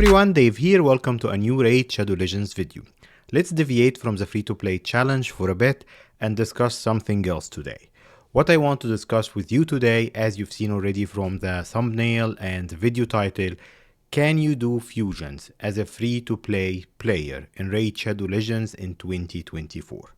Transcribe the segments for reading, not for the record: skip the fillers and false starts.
everyone, Dave here. Welcome to a new Raid Shadow Legends video. Let's deviate from the free-to-play challenge for a bit and discuss something else today. What I want to discuss with you today, as you've seen already from the thumbnail and the video title, can you do fusions as a free-to-play player in Raid Shadow Legends in 2024?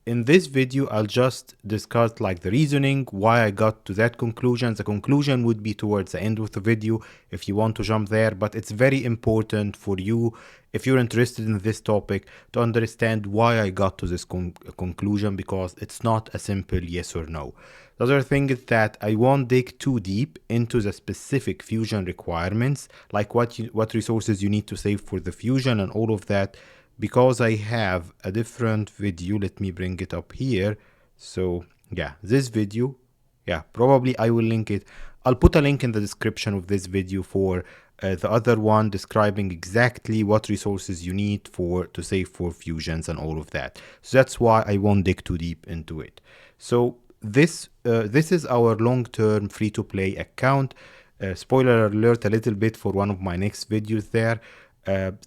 In this video, I'll just discuss like the reasoning, why I got to that conclusion. The conclusion would be towards the end of the video if you want to jump there, but it's very important for you, if you're interested in this topic, to understand why I got to this conclusion, because it's not a simple yes or no. The other thing is that I won't dig too deep into the specific fusion requirements, like what resources you need to save for the fusion and all of that, because I have a different video. Let me bring it up here. So yeah, this video, yeah, probably I will link it. I'll put a link in the description of this video for the other one describing exactly what resources you need to save for fusions and all of that. So that's why I won't dig too deep into it. So this is our long-term free-to-play account. Spoiler alert a little bit for one of my next videos there.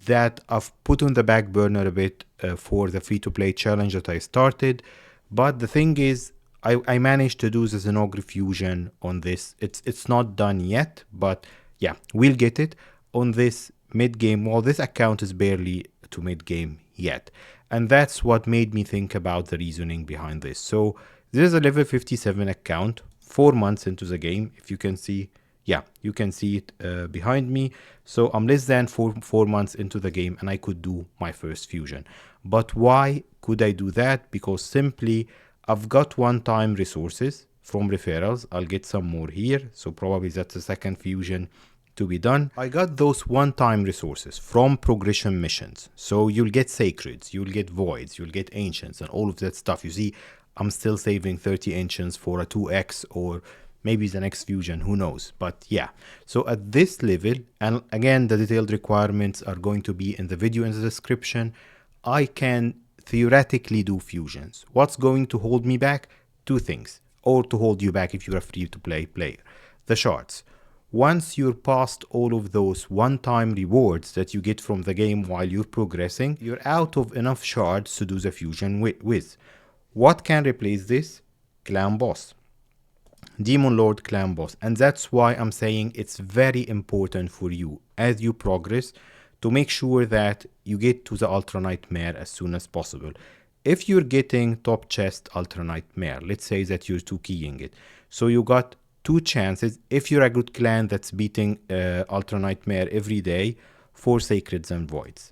That I've put on the back burner a bit for the free-to-play challenge that I started. But the thing is, I managed to do the Xenograph fusion on this. It's not done yet, but yeah, we'll get it on this mid-game. Well, this account is barely to mid-game yet. And that's what made me think about the reasoning behind this. So this is a level 57 account, 4 months into the game, if you can see. Yeah, you can see it behind me. So I'm less than four months into the game and I could do my first fusion. But why could I do that? Because simply I've got one-time resources from referrals. I'll get some more here. So probably that's the second fusion to be done. I got those one-time resources from progression missions. So you'll get sacreds, you'll get voids, you'll get ancients and all of that stuff. You see, I'm still saving 30 ancients for a 2x or maybe the next fusion, who knows. But yeah, so at this level, and again, the detailed requirements are going to be in the video in the description, I can theoretically do fusions. What's going to hold me back? Two things, or to hold you back if you're a free-to-play player. The shards. Once you're past all of those one-time rewards that you get from the game while you're progressing, you're out of enough shards to do the fusion with. What can replace this? Clan boss. Demon Lord Clan boss. And that's why I'm saying it's very important for you as you progress to make sure that you get to the Ultra Nightmare as soon as possible. If you're getting top chest Ultra Nightmare, let's say that you're 2-keying it, so you got 2 chances if you're a good clan that's beating Ultra Nightmare every day for Sacreds and Voids.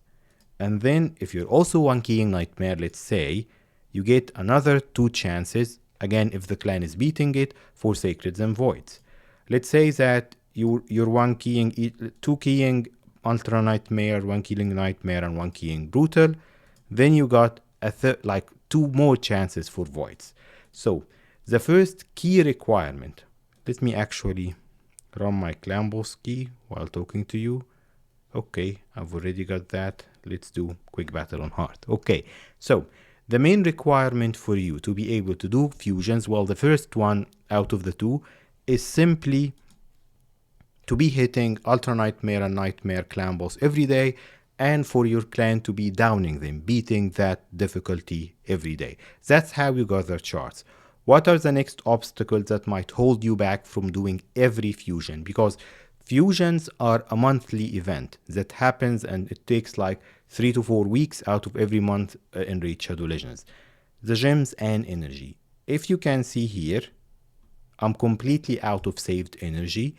And then if you're also 1-keying Nightmare, let's say, you get another 2 chances, again if the clan is beating it, for Sacreds and Voids. Let's say that you're 2-keying Ultra Nightmare, 1-keying Nightmare and 1-keying Brutal. Then you got like 2 more chances for Voids. So the first key requirement, let me actually run my clan boss key while talking to you. Okay, I've already got that. Let's do quick battle on hard. Okay, so the main requirement for you to be able to do fusions, well, the first one out of the 2 is simply to be hitting Ultra Nightmare and Nightmare clan boss every day, and for your clan to be downing them, beating that difficulty every day. That's how you gather charts. What are the next obstacles that might hold you back from doing every fusion? Because fusions are a monthly event that happens and it takes like 3 to 4 weeks out of every month in Raid Shadow Legends. The gems and energy. If you can see here, I'm completely out of saved energy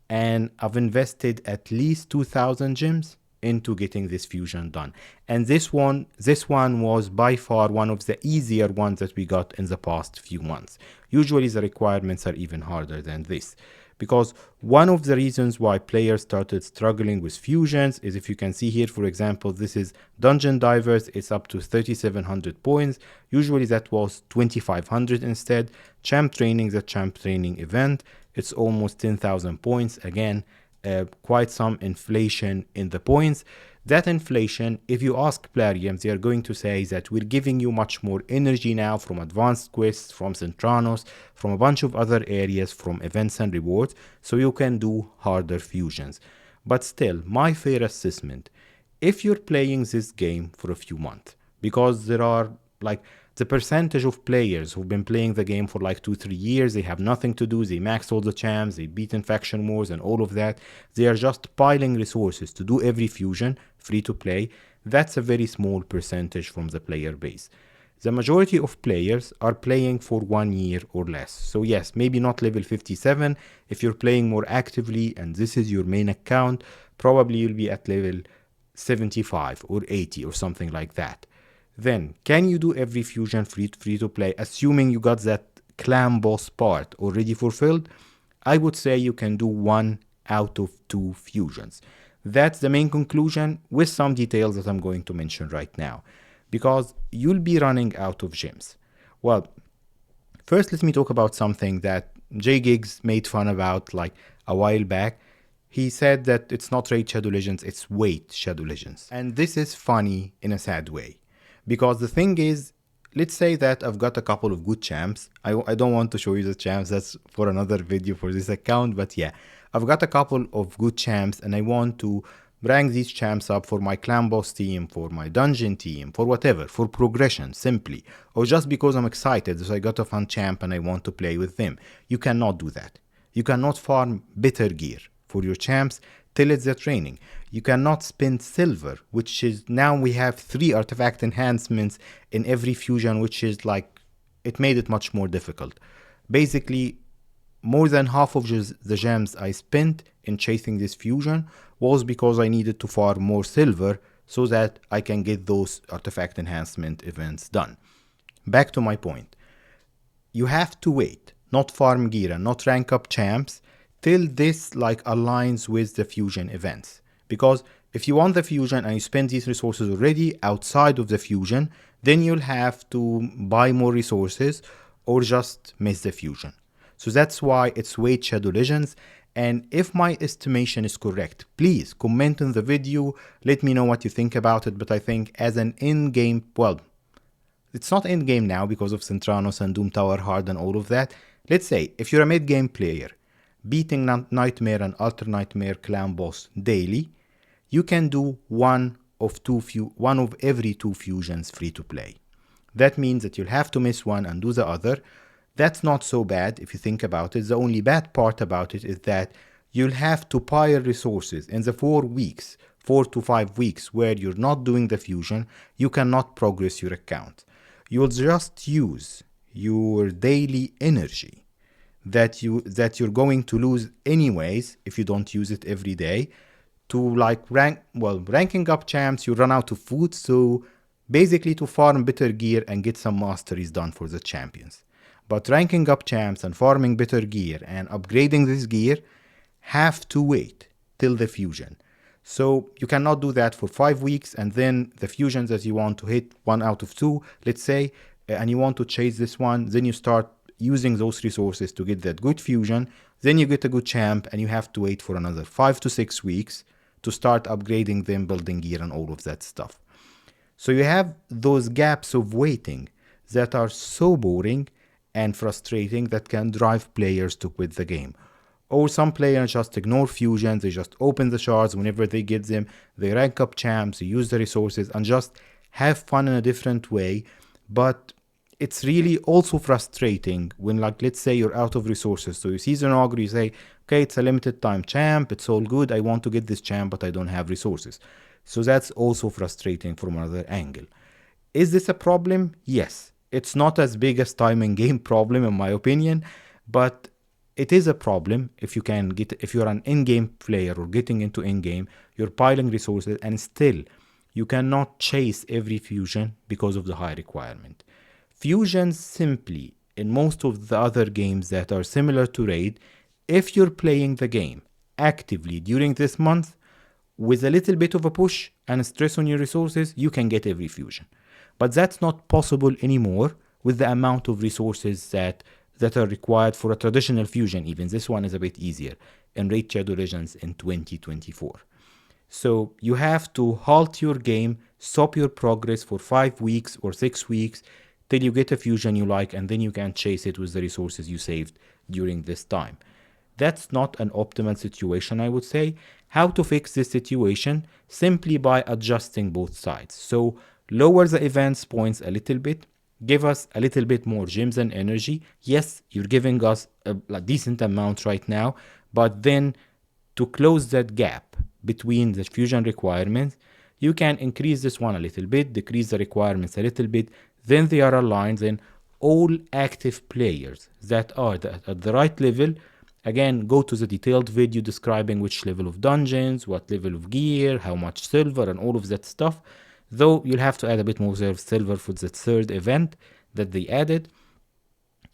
and I've invested at least 2,000 gems into getting this fusion done. And this one was by far one of the easier ones that we got in the past few months. Usually the requirements are even harder than this, because one of the reasons why players started struggling with fusions is, if you can see here, for example, this is Dungeon Divers, it's up to 3,700 points. Usually that was 2,500 instead. Champ Training, the Champ Training event, it's almost 10,000 points. Again, quite some inflation in the points. That inflation, if you ask Plariums, they are going to say that we're giving you much more energy now from advanced quests, from Centranos, from a bunch of other areas, from events and rewards, so you can do harder fusions. But still, my fair assessment, if you're playing this game for a few months, because there are like the percentage of players who've been playing the game for like 2-3 years, they have nothing to do, they max all the champs, they beat infection wars and all of that, they are just piling resources to do every fusion free to play. That's a very small percentage from the player base. The majority of players are playing for 1 year or less. So yes, maybe not level 57. If you're playing more actively and this is your main account, probably you'll be at level 75 or 80 or something like that. Then, can you do every fusion free to play, assuming you got that clan boss part already fulfilled? I would say you can do 1 out of 2 fusions. That's the main conclusion with some details that I'm going to mention right now, because you'll be running out of gems. Well, first let me talk about something that J Gigs made fun about like a while back. He said that it's not Raid Shadow Legends, it's Wait Shadow Legends. And this is funny in a sad way. Because the thing is, let's say that I've got a couple of good champs. I don't want to show you the champs, that's for another video for this account. But yeah, I've got a couple of good champs and I want to rank these champs up for my clan boss team, for my dungeon team, for whatever, for progression simply. Or just because I'm excited, so I got a fun champ and I want to play with them. You cannot do that. You cannot farm better gear for your champs till it's the training. You cannot spend silver, which is now we have 3 artifact enhancements in every fusion, which is like, it made it much more difficult. Basically, more than half of the gems I spent in chasing this fusion was because I needed to farm more silver so that I can get those artifact enhancement events done. Back to my point. You have to wait, not farm gear and not rank up champs till this like aligns with the fusion events. Because if you want the fusion and you spend these resources already outside of the fusion, then you'll have to buy more resources or just miss the fusion. So that's why it's Wait Shadow Legends. And if my estimation is correct, please comment in the video, let me know what you think about it. But I think as an in-game, well, it's not in-game now because of Centranos and Doom Tower Hard and all of that. Let's say if you're a mid-game player, beating Nightmare and Ultra Nightmare clan boss daily, you can do one of every 2 fusions free to play. That means that you'll have to miss one and do the other. That's not so bad if you think about it. The only bad part about it is that you'll have to pile resources in the 4 to 5 weeks where you're not doing the fusion. You cannot progress your account. You'll just use your daily energy that you're going to lose anyways if you don't use it every day to like ranking up champs. You run out of food, so basically to farm better gear and get some masteries done for the champions. But ranking up champs and farming better gear and upgrading this gear have to wait till the fusion. So you cannot do that for 5 weeks and then the fusions that you want to hit 1 out of 2, let's say, and you want to chase this one, then you start using those resources to get that good fusion, then you get a good champ and you have to wait for another 5 to 6 weeks to start upgrading them, building gear and all of that stuff. So you have those gaps of waiting that are so boring and frustrating that can drive players to quit the game. Or some players just ignore fusions, they just open the shards whenever they get them, they rank up champs, they use the resources and just have fun in a different way. But it's really also frustrating when, like, let's say you're out of resources. So you see Zenogre, you say, okay, it's a limited time champ, it's all good, I want to get this champ, but I don't have resources. So that's also frustrating from another angle. Is this a problem? Yes. It's not as big as time and game problem in my opinion, but it is a problem if you're an in-game player or getting into in-game, you're piling resources and still you cannot chase every fusion because of the high requirement. Fusions simply, in most of the other games that are similar to Raid, if you're playing the game actively during this month, with a little bit of a push and stress on your resources, you can get every fusion. But that's not possible anymore with the amount of resources that are required for a traditional fusion. Even this one is a bit easier in Raid Shadow Legends in 2024. So you have to halt your game, stop your progress for 5 weeks or 6 weeks till you get a fusion you like, and then you can chase it with the resources you saved during this time. That's not an optimal situation, I would say. How to fix this situation? Simply by adjusting both sides. So lower the events points a little bit, give us a little bit more gems and energy. Yes, you're giving us a decent amount right now, but then to close that gap between the fusion requirements, you can increase this one a little bit, decrease the requirements a little bit, then they are aligned, then all active players that are at the right level, again, go to the detailed video describing which level of dungeons, what level of gear, how much silver, and all of that stuff. Though you'll have to add a bit more silver for the third event that they added.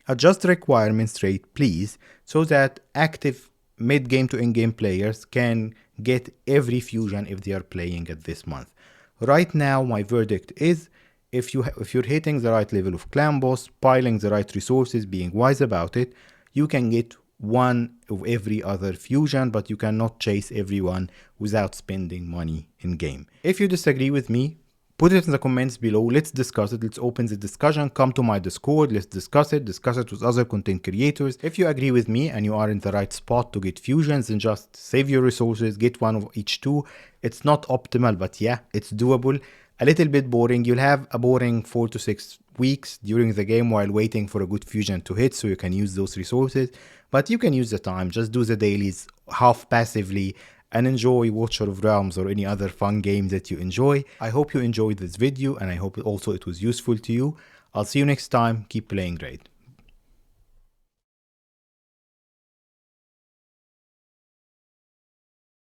Adjust the requirements rate, please, so that active mid-game to in-game players can get every fusion if they are playing it this month. Right now, my verdict is, if you're hitting the right level of clan boss, piling the right resources, being wise about it, you can get one of every other fusion, but you cannot chase everyone without spending money in game. If you disagree with me, put it in the comments below. Let's discuss it. Let's open the discussion. Come to my Discord. Let's discuss it with other content creators. If you agree with me and you are in the right spot to get fusions, then just save your resources, get one of each two. It's not optimal, but yeah, it's doable. A little bit boring. You'll have a boring 4 to 6 weeks during the game while waiting for a good fusion to hit so you can use those resources. But you can use the time. Just do the dailies half passively and enjoy Watcher of Realms or any other fun game that you enjoy. I hope you enjoyed this video and I hope also it was useful to you. I'll see you next time. Keep playing Raid.